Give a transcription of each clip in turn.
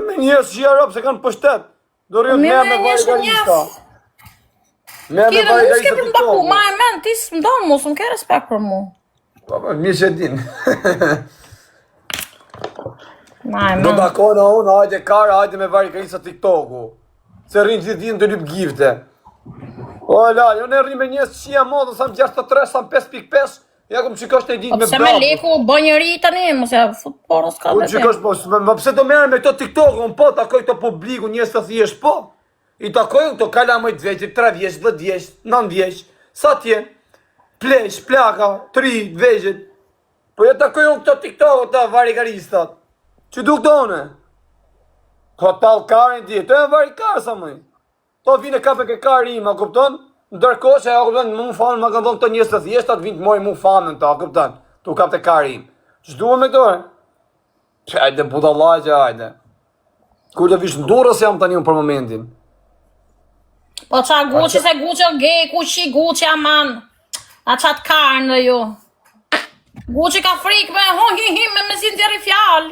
me njerëz që janë rob se kanë pushtet. Do rrit me varigarista. Me varigarista për mbaku, ma e men, ti s'mdon mu, s'm ke respekt për mu. Po, mirë që din. Ma e Do men. bakona unë, hajde kara, hajde me varigarista TikToku. Se rrinë gjithë ditën të lyp gifte. O, la, jo ne rrinë me njerëz që janë modën, sa më 63, sa më 5.5, ja ku më qikosh të i ditë me Pse me leku bë njëri tani, mos ja fut porës ka vetë. Unë qikosh, po, pse do merren me këto TikTok, unë po, takoj të publiku, njerëz të thjesht, po. I takoj këto kala më të vegjë, 3 vjeç, 10 vjeç, 9 vjeç, sa tjenë, plesh, plaka, 3 vegjët. Po ja takoj unë këto TikTok, këta varigaristat. Që duk done? Po talkarin ti, to e varigar sa mëj. To vine kape ke kari ima, kupton? Ndërkohë që kupton, më fanë, më kanë thonë këto njerëz të thjeshta të vinë të mojë mu famën ta, kupton? Tu kap te kari im. Ç'duam me këto? Hajde budallaqe, hajde. Kur do vish ndurës jam tani unë për momentin. Po qa Gucci se Gucci o gay, Gucci, Gucci aman. A qatë karnë dhe ju. Gucci ka frikë me si ndjeri fjallë.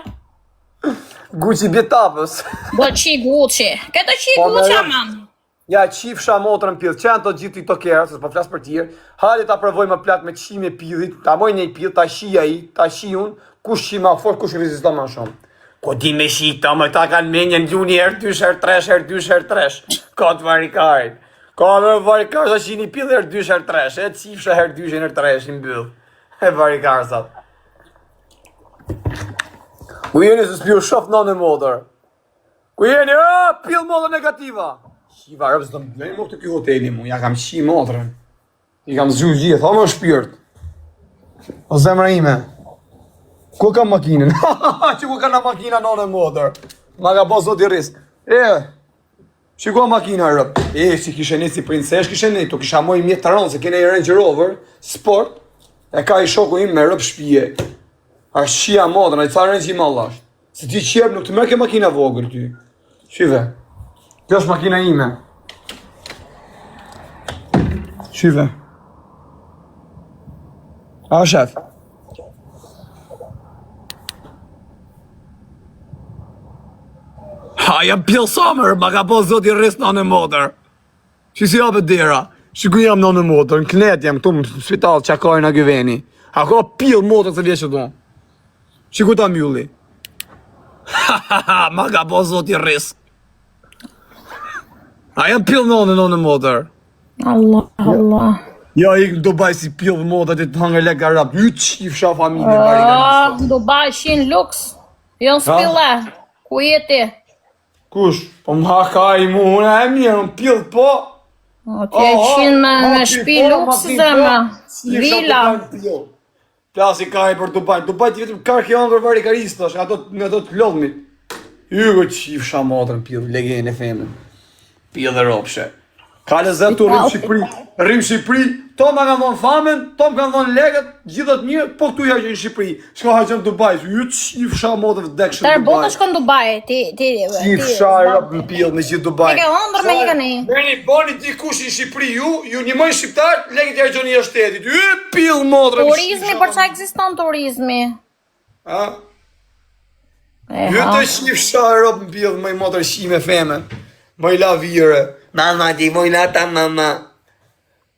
Gucci bjetapës. Do qi Gucci. Këtë qi Gucci aman. Ja, qifsha motrën pjellë, që janë të gjithë tiktokera, se s'po flasë për tjerë, hajde ta provoj më plak me qime pillit, ta moj një pill, ta shia i, ta shi unë, kush shi ma fort, kush reziston ma shumë. Ko di me shi ta, më ta kanë menjen gjuni herë 2 herë 3 herë 2 herë 3, ka të varikarit. Ka me varikarit, sa shi një pill herë 2 herë 3, e qifsha herë 2 herë 3, i mbyll. E varikarsat. Ku jeni se s'pju shof në modër? Ku jeni, pill modër negativa? Shiva, rëpës të më bëjmë këtë kjo hoteli mu, ja kam shi motrën. I kam zhu gjithë, ha më shpirt. O zemra ime. Ku kam makinën? Që ku ka na makina në modër? Ma ka bo zot i risk. Shiko makina rëp. Si kishe një si princesh, kishe një, tu kisha moj mjetë të ronë, se kene i Range Rover, sport, e ka i shoku im me rëp shpije. A shia modrën, a i ca Range i mallash. Se ti qjep nuk të me ke makina vogër ty. Shive. Kjo është makina ime. Shive. A, shef. Ha, jam pjellë samër, ma ka po zoti rris në modër. Që si japet dera. Shiku jam në modër, në knet jam këtu në spital qakaj në gyveni. A ka pjellë modër se vjeqë do. Shiku ta mjulli. Ha, ma ka po zoti rris. A jam pjellë në modër. Allah. Ja, ik në Dubai si pjellë modër të hangër lek arab. Ju qifsha familje barigarista. Dubai shin luks. Jo në spille. Ku jeti? Kush? Po më haka i mu, unë e mirë, në pjellë po. Ti e qin me shpi luks zemë. Vila. Plasi ka i për Dubai. Dubai ti vetëm karë kjo ndër varigaristash, nga do të lodhmit. Ju go qifsha modër në pjellë, legjen e femën. Pjellë dhe ropshe. Ka lezet të rrim Shqipëri, to ma kanë dhonë famen, to më kanë dhonë legët, gjithët mirë, po këtu ja që në Shqipëri. Shka haqën Dubai, ju qifsha modër vdekshën Dubai. Tërë botë shkon Dubai, ti... Qifsha e rëpë në pjellë me gjithë Dubai. E ke hondër me një këni. Boni di kush në Shqipëri, ju një mëjë shqiptar, legët ja gjoni e shtetit. Pjellë modër. Turizmi, për qa eksiston turizmi? Ju të qifsha e rëpë në pjellë me modër shime femen. Mëj la vire. Mama, ti moj la ta mama.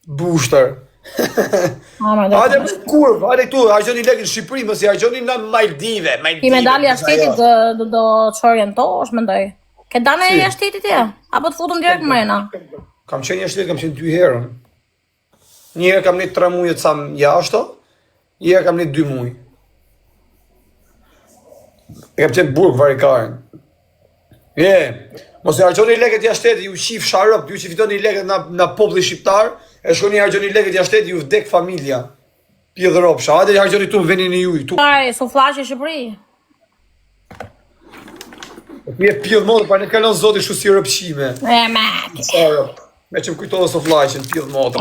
Bushtër. Hajde më kurv, hajde këtu, hajgjoni legë në Shqipëri, mësi hajgjoni në Maldive. Ti me dalë jashtetit do që orientosh, mendoj. Ke dane e jashtetit ja? Apo të futëm direkt mrena? Kam qenë jashtetit, kam qenë 2 herën. Një herë kam një 3 mujë të sam jashto, një herë kam një 2 mujë. E kam qenë burg varikarin. Mos e hargjoni legët jashteti, ju qif sharëp, ju që fitoni legët në populli shqiptar, e shkoni hargjoni legët jashteti, ju vdek familja. Pje dhe ropsha, hajde hargjoni tu në venin e juj. Pare, su flashe Shqipëri. Mje pje dhe modë, pa në kalon zoti shu si rëpshime. Mati. Me që më kujtohet së flashen, pje dhe modë.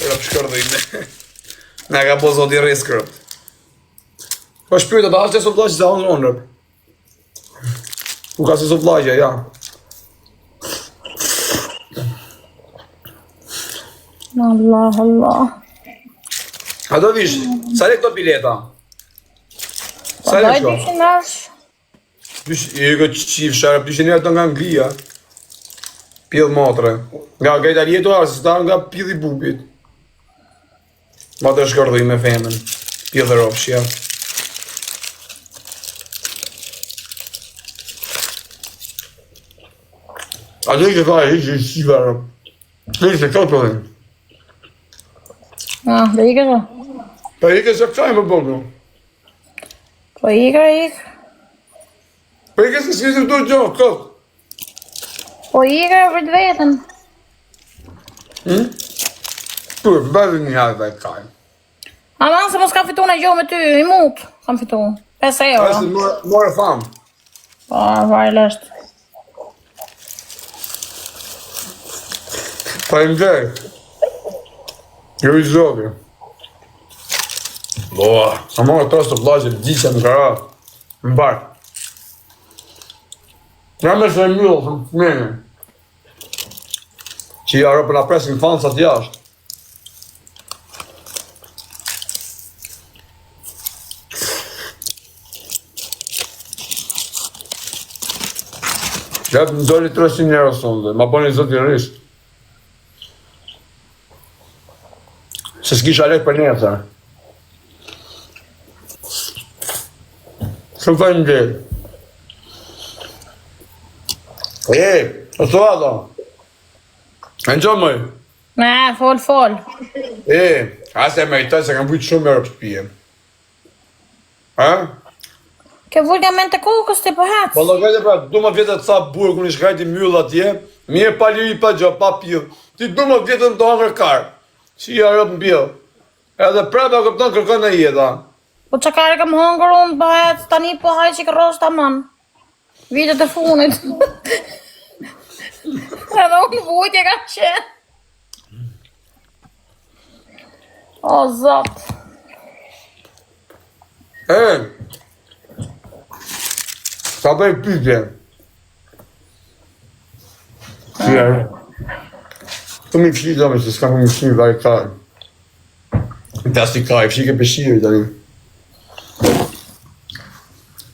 Rëp shkërdojme. Nga ka po zoti riskërët. Po shpyrë të ashtë e së flashe za unë rëp. U ka se së vlagja, ja. Allah. A do vish, sa le këto bileta? Sa le këto? I këtë qif sharë, pyshin e ato nga Anglia. Pjellë matre. Nga Italië asë, sta nga pjellë i bubit. Ma të shkërdoj me femen. Pjellë ropshja. A dhe që ka e që i shivarë. Dhe që ka të dhe. Dhe ike të? Pa ike se kësaj më bëgë. Po ike. Pa ike se s'kizim të gjohë, këtë. Po ike vërt vetën. Tu e bëllë një halë dhe kaj. Aman se mos kam fitu në gjohë me ty, i mut. Kam fitu. 5 euro. Pasë morë famë. Po, vaj lesht. Pa im gjej. Jo i zogi. Boa, sa morë të të plaqe, diqe në kara. Më barë. Nga me se mjullë, të më fëmene. Që i arë për la presin fansat jashtë. Gjepë më doli 300 euro sonde, ma bëni zot i rrisht. Se s'kisha lek për nesër. Se më fajnë në gjellë. O të ato? E në gjë mëj? Ne, fol. Ase me i taj se kam vujtë shumë e rëpspije. Ha? Ke vulgament të kokës të përhec. Po logajte pra, du më vjetët sa burë kër një shkajti myllë atje, mi e pa liri pa gjo, pa pjë. Ti du më vjetën të angër karë. Si ja rëpë në bjellë. Edhe prapa këpëton kërkën e jeta. Po që kare kam hongër unë bëhet, tani po haj që kërros të aman. Vitet e funit. Edhe unë vujtje ka qenë. O, zot. Sa bëj pytje. Qërë. Të mi fshita me që s'ka më mëshimi vaj kaj. Në tas t'i kaj, fshike peshiri tani.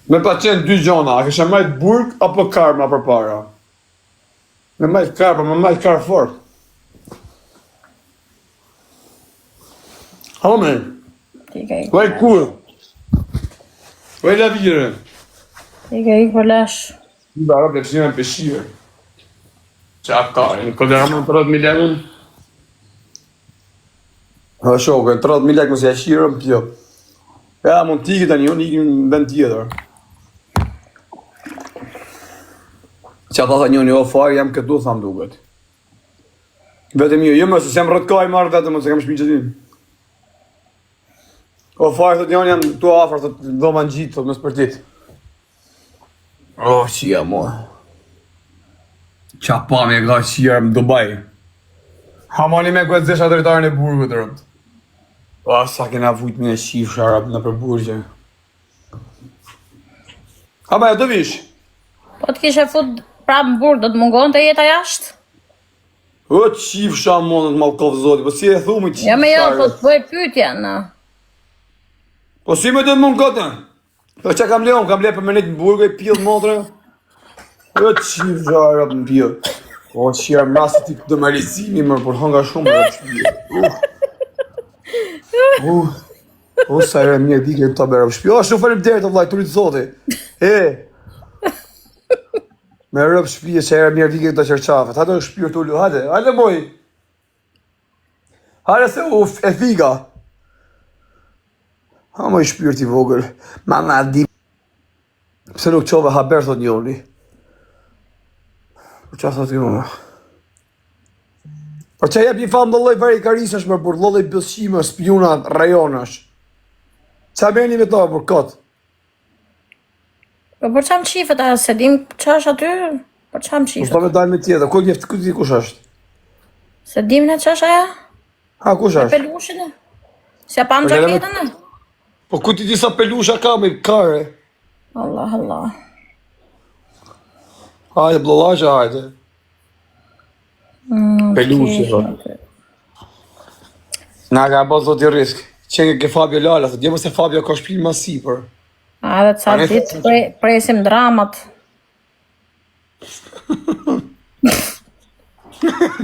Me pa qenë dy gjona, a kësha majtë burg apo karma për para? Me majtë karma, me majtë karë fort. Home, vaj kur? Vaj la vire. I për lesh. Në barab dhe fshime peshire. Qa ka, në këtë ramën 30.000 lekën? Ha shokë, 30.000 lekë mësë jashirëm pjo. Ja, mund t'i tani, unë ikim në vend tjetër. Qa ta tha njëni, o farë, jam këtu, thamë duket. Vetëm jo, jëmë, se sem rëtë kaj marrë vetëm, se kam shpi që ti. O farë, thët njëni, jam tu afer, thët do ma në gjitë, thët më spërtit. O, qia, mua. Qa pa me e këta qia më Dubai. Hamani me këtë zesha drejtarën e burgët të rëndë. O, sa kena vujt me e shif sharap në për burgje. Ha ba, të vish? Po të kishe fut prapë në burg, do të mungon të jeta jashtë? O, qif shamonët malkovë zoti, po si e thumë qif Ja me jo, po të bëj pytja, në. Po si me të mund këtë? Po që kam leon, kam le për menet në burgë e pjellë motre? O, qif sharap në pjellë. O, qia mrasi ti këtë me rizimi mërë, por hanga shumë dhe shpjellë. O, sa e mirë dike këta bërë shpjellë. O, shumë falim dherë të vlajtë, të rritë zoti. Me rëpë shpije që e mirë dike këta qërqafet. Hajde shpirë të ullu, hajde moj. Hajde se u e figa. Ha moj shpirë t'i vogël. Ma nga di. Pse nuk qove haber, thot njoni. Por qa thot njoni? Por qa jep një famë do loj vari karisësh me për loj bësqime, spjuna, rajonash. Qa meni me ta për këtë? Po për qam qifet, a se dim qa është aty? Për qam Po qifet? s'ta me dalë me tjetër, ku njeftë, ku ti kush është? Se dim në qa është aja? Ha, kush është? Pelushin e? Se pam gjaketën e? Po ku ti disa pelusha ka me kare? Allah. Hajde, blollaqa, hajde. Pelushe, thot. Nga ka bo thot i risk. Qenge ke Fabio Lala, thot, jema se Fabio ka shpilin ma sipër. A dhe ca ditë presim dramat.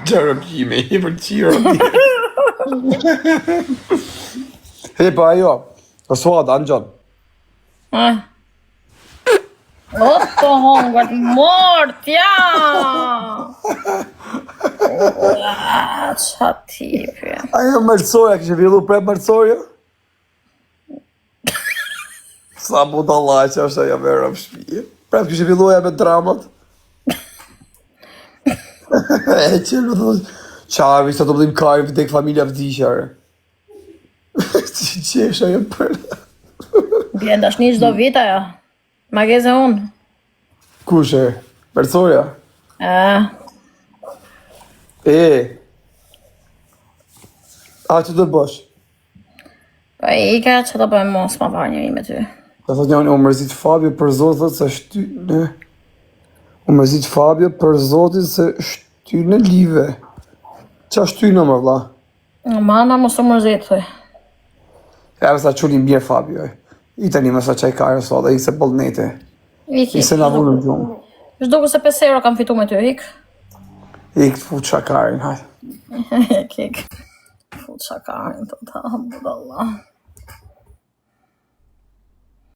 Gjërëpjime, i për qiro. Hepa ajo, rësuat, Angjon. O të hongët mort, ja! Qa tipi. Ajo mërësoja, kështë fillu prep mërësoja? Sa budalla që është ajo vera më shpije. Prep kështë filluja me dramat. E qëllë më thosë, qavi, sa të bëdim kajë, vëdek familja vdishare. Që është ajo për... Bjen dashni qdo vita, ja. Mageze unë. Kush e? Mërësoja? A që të bësh? Pa i ka që të bëjmë mos ma pa njëri me ty. Ka thot njënë, u mërzit Fabio për zotit se shty... U mërzit Fabio për zotit se shty në live. Qa shty në më vla? Mana mos të mërzit, thëj. Ja, sa qullin bjerë Fabio. I tani më sa qaj kajrë sot, dhe i se bolnete. I se na vunë në gjumë. Shdo këse 5 euro kam fitu me ty, ik. Ik të fut qakarin, hajtë. Ik. Fut qakarin, të ta, budallah.